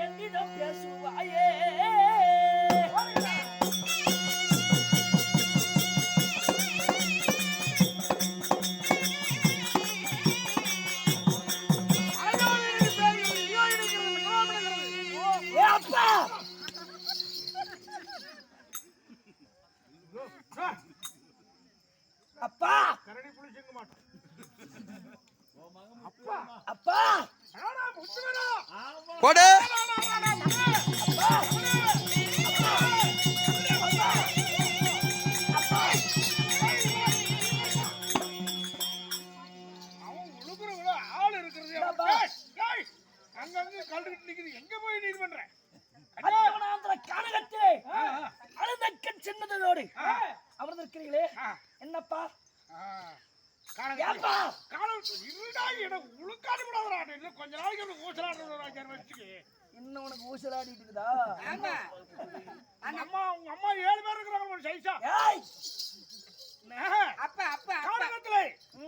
என்னிடம் பேசுவாயே அப்பா கரடி புலி சிங்க மாட்டோம். அப்பா அப்பா போடு அவன் உழுகுறவங்கள ஆள் இருக்கிறது அங்கங்க கல்லுக்கிட்டு நிக்குது. எங்க போய் நீ இது பண்ற? கானகத்திலே அழுதக்கன் சின்னதோடு அமர்ந்திருக்கிறீங்களே என்னப்பா கொஞ்ச நாளைக்கு ஊசலாடுறதுக்கு இன்னும் உனக்கு ஊசலாடிட்டு இருக்குதா? அம்மா உங்க அம்மா 7 பேர் இருக்கிறாங்க சைஸா.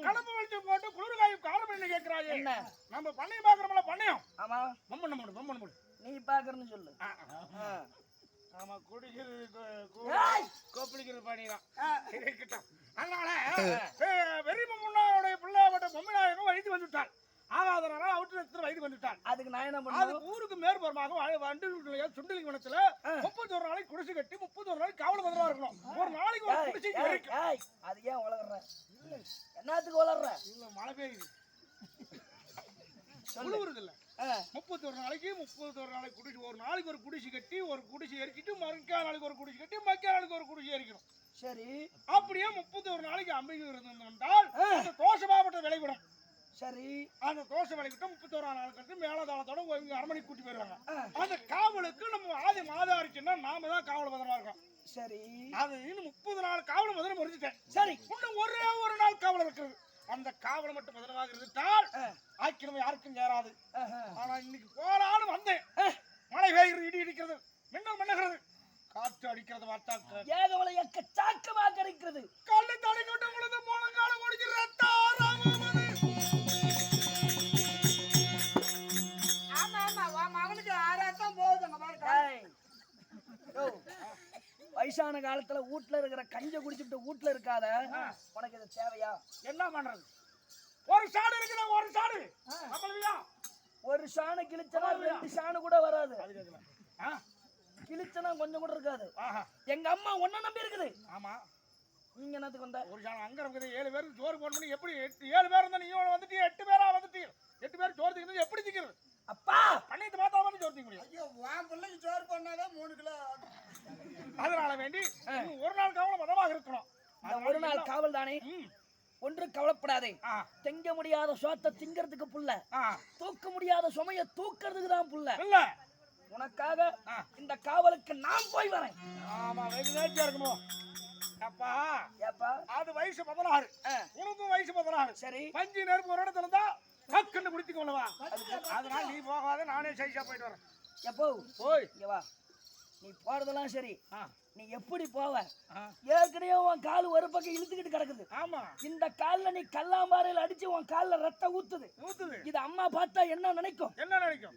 கடம்பு வெளிச்சம் போட்டு குளிர்காயும் காலம் என்ன கேட்கிறாயே? என்ன நம்ம பண்ணைய பாக்குறோம்ல பண்ணையம். ஆமா பொம்மன் மூடு பொம்மன் மூடு நீ பாக்குறன்னு சொல்லு. ஆமா குடிக்கிறது கோப்பிடிக்கிறது பண்ணிதான் இருக்கட்டும். அதனால வெறி பொம்மனோடைய பிள்ளையாவட்ட பொம்மநாயகம் வயது வந்துட்டாள். ஆகாதனால அவுட்டு வயது வந்துட்டாள். அதுக்கு நான் என்ன பண்ணுவேன்? ஊருக்கு மேற்புறமாக வண்டு சுண்டலி வனத்துல 31 நாளைக்கு குடிசை கட்டி 31 நாளைக்கு காவல் பத்திரமா இருக்கணும். ஒரு நாளைக்கு ஒரு குடிசை அது ஏன் வளர்ற? என்னத்துக்கு வளர்ற? இல்ல மழை பெய்யுது குளிருது இல்ல. 31 நாளைக்கு குடிசை, ஒரு நாளைக்கு ஒரு குடிசை கட்டி ஒரு குடிசை எரிச்சிட்டு மறுக்கா நாளைக்கு ஒரு குடிசை கட்டி மக்கா நாளைக்கு ஒரு குடிசை எரிக்கணும். சரி அப்படியே 31 நாளைக்கு அம்பிகை இருந்திருந்தால் அந்த தோஷமாப்பட்ட விளைவிடும். சரி அந்த தோஷம் விளைவிட்டு 31 நாள் கழிச்சு மேலதாளத்தோட அரமனைக்கு கூட்டி போயிருவாங்க. அந்த காவலுக்கு நம்ம ஆதி மாதா இருக்குன்னா நாம தான் காவல் பத்திரமா இருக்கோம். சரி அது இன்னும் 30 நாள் காவல் பத்திரம் முடிஞ்சுட்டேன். சரி இன்னும் ஒரே ஒரு நாள் காவல் இருக்கிறது. அந்த காவலை மட்டும் பத்திரமாக இருந்துட்டால் ஆக்கிரமம் யாருக்கும் சேராது. ஆனா இன்னைக்கு போலான்னு வந்தேன். மழை பெய்கிறது, இடி இடிக்கிறது, மின்னல் மண்ணுகிறது, காற்று அடிக்கிறது, வாட்டாக்க ஏகவலை எக்கச்சாக்கமாக இருக்கிறது. கல்லு தடை கொண்டு உங்களுக்கு முழங்கால முடிக்கிறது. மகனுக்கு 6 போகுது. வயசான காலத்துல வீட்டுல இருக்கிற கஞ்ச குடிச்சுட்டு வீட்டுல இருக்காத. உனக்கு இது தேவையா? என்ன பண்றது? ஒரு சாடு இருக்குதா? ஒரு சாடு ஒரு சாணை கிழிச்சனா 2 சாணு கூட வராது. கிழிச்சனா கொஞ்சம் கூட இருக்காது. எங்க அம்மா ஒன்ன நம்பி இருக்குது. ஆமா நீங்க என்னத்துக்கு வந்த? ஒரு சாணம் அங்க இருக்குது. 7 பேருக்கு சோறு போடணும். எப்படி 7 பேர் இருந்தா நீங்க வந்துட்டு 8 பேரா வந்துட்டீங்க. 8 பேர் சோறு திங்கிறது எப்படி திங்கிறது? அப்பா பண்ணிட்டு பார்த்தா வந்து சோறு திங்க முடியும். ஐயோ உன் பிள்ளைக்கு சோறு பண்ணாதான் 3 கிலோ. அதனால வேண்டி ஒரு நாள் காவல் மதமாக இருக்கணும். ஒரு நாள் காவல் தானே. ஒன்று கவலைப்படாதே. திங்க முடியாத சோத்தை திங்கிறதுக்கு புள்ள, தூக்க முடியாத சுமைய தூக்கிறதுக்கு தான் புள்ள. இல்ல உனக்காக இந்த காவலுக்கு நான் போய் வரேன். ஆமா வெகு நேர்த்தியா இருக்குமோ அப்பா. ஏப்பா அது வயசு 16, உனக்கும் வயசு 16. சரி பஞ்சு நெருப்பு ஒரு இடத்துல இருந்தா கண்ணு பிடித்துக்கொள்ளவா. அதனால நீ போகாத, நானே சைஸா போயிட்டு வரேன். எப்போ போய் இங்க வா. நீ போறதெல்லாம் சரி, நீ எப்படி போவ? ஏற்கனவே உன் கால் ஒரு பக்கம் இழுத்துக்கிட்டு கிடக்குது. ஆமா இந்த கால்ல நீ கல்லாம்பாறையில அடிச்சு உன் கால்ல ரத்தம் ஊத்துது. இது அம்மா பார்த்தா என்ன நினைக்கும்? என்ன நினைக்கும்?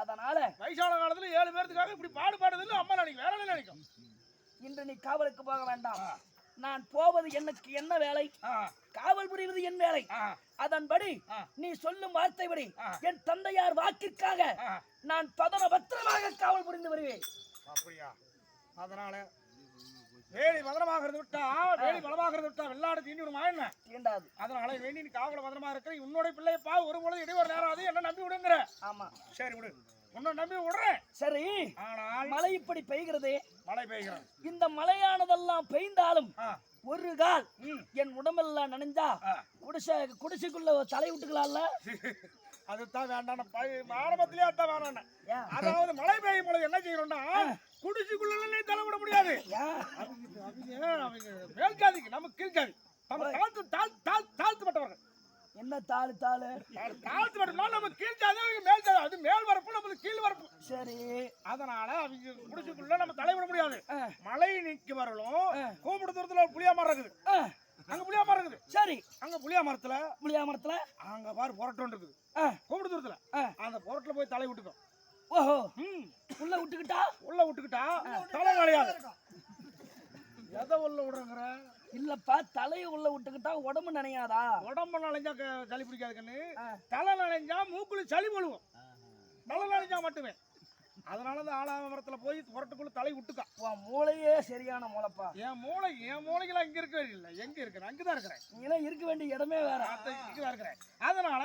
அதனால வயசான காலத்துல 7 பேருக்காக இப்படி பாடுபாடுது அம்மா நினைக்கும். வேற என்ன நினைக்கும்? இன்று நீ காவலுக்கு போக வேண்டாம். நான் போவது எனக்கு என்ன வேலை? காவல் புரிவது என் வேலை. அதன்படி நீ சொல்லும் வார்த்தைப்படி என் தந்தையார் வாக்கிற்காக நான் பத்திரமாக காவல் புரிந்து வருவேன். அப்படியா? அதனால வேலி பத்திரமாக விட்டா வெள்ளாடு தீண்டி விடுமா என்ன? தீண்டாது. அதனால வேண்டி நீ காவல பத்திரமா இருக்கிற உன்னோட பிள்ளையப்பா ஒரு பொழுது இடைவெளி நேராது. என்ன நம்பி விடுங்கிற? ஆமா சரி விடு, உன்னை நம்பி விடுறேன். சரி ஆனால் மழை இப்படி பெய்கிறது. மழை பெய்கிறது. இந்த மழையானதெல்லாம் பெய்ந்தாலும் ஒரு கால் என் உடம்பெல்லாம் நனைஞ்சா குடிசைக்குள்ள தலை விட்டுக்கலாம்ல. அதுதான் வேண்டாம். ஆரம்பத்திலே அதான் வேண்டாம். அதாவது மழை பெய்யும் பொழுது என்ன செய்யணும்னா குடிசைக்குள்ள தலை விட முடியாது. மேல் ஜாதிக்கு நம்ம கீழ் ஜாதி தாழ்த்துப்பட்டவர்கள். என்ன தாழ்த்து மட்டும்னா நம்ம கீழ் ஜாதி மேல் ஜாதி. அது மேல் வரப்பு, நம்மளுக்கு கீழ் வரப்பு. சரி அதனால அவங்க குடிசைக்குள்ள நம்ம தலைவிட முடியாது. மழை நிக்க வரலும் கூப்பிடு தூரத்துல புளியா மரம் இருக்குது. அங்க புளியா மரம் இருக்குது. சரி, அங்க புளியா மரத்துல அங்க பாரு புரட்டம் இருக்குது. கூப்பிடு தூரத்துல அந்த புரட்டுல போய் தலை விட்டுக்கோ. ஓஹோ, உள்ள விட்டுக்கிட்டா தலை நனையாது. எதை உள்ள விடுறங்கிற? இல்லப்பா, தலையை உள்ள விட்டுக்கிட்டா உடம்பு நனையாதா? உடம்பு நனைஞ்சா சளி பிடிக்காது கண்ணு. தலை நனைஞ்சா மூக்குல சளி விழுவும். தலை நனைஞ்சா மட்டுமே. அதனாலதான் ஆலாம மரத்துல போய் புரட்டுக்குள்ள தலை விட்டுக்கா. மூளையே சரியான மூளைப்பா. என் மூளைக்கெல்லாம் இங்க இருக்கவே இல்லை. எங்க இருக்கிறேன்? அங்கதான் இருக்கிறேன். நீங்களாம் இருக்க வேண்டிய இடமே வேற. இங்கதான் இருக்கிறேன். அதனால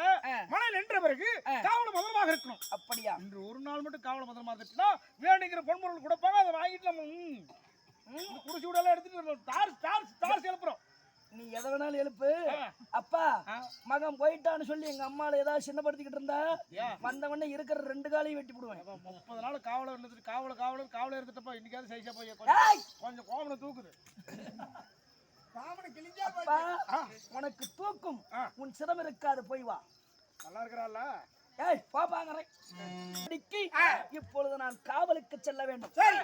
மழை நின்ற பிறகு காவல பத்திரமாக இருக்கணும். அப்படியா? இன்று ஒரு நாள் மட்டும் காவல பத்திரமா இருந்துச்சுன்னா வேணுங்கிற பொன்முறை கொடுப்பாங்க. அதை வாங்கிட்டு நம்ம குடிச்சு விடலாம் எடுத்துட்டு தார் எழுப்புறோம். நீ எதை வேணாலும் எழுப்பு. அப்பா, மகன் போயிட்டான்னு சொல்லி எங்க அம்மால ஏதாவது சின்னப்படுத்திக்கிட்டு இருந்தா வந்தவொடனே இருக்கிற 2 காலையும் வெட்டி போடுவேன். 30 நாள் காவல இருந்துட்டு காவல இருந்துட்டப்பா. இன்னைக்காவது சைஸா போய் கொஞ்சம் கோமனை தூக்குது. அப்பா, உனக்கு தூக்கும் உன் சிரம் இருக்காது. போய் வா. நல்லா இருக்கிறாள். ஏய், பாப்பாங்கறேன். இப்பொழுது நான் காவலுக்கு செல்ல வேண்டும். சரி.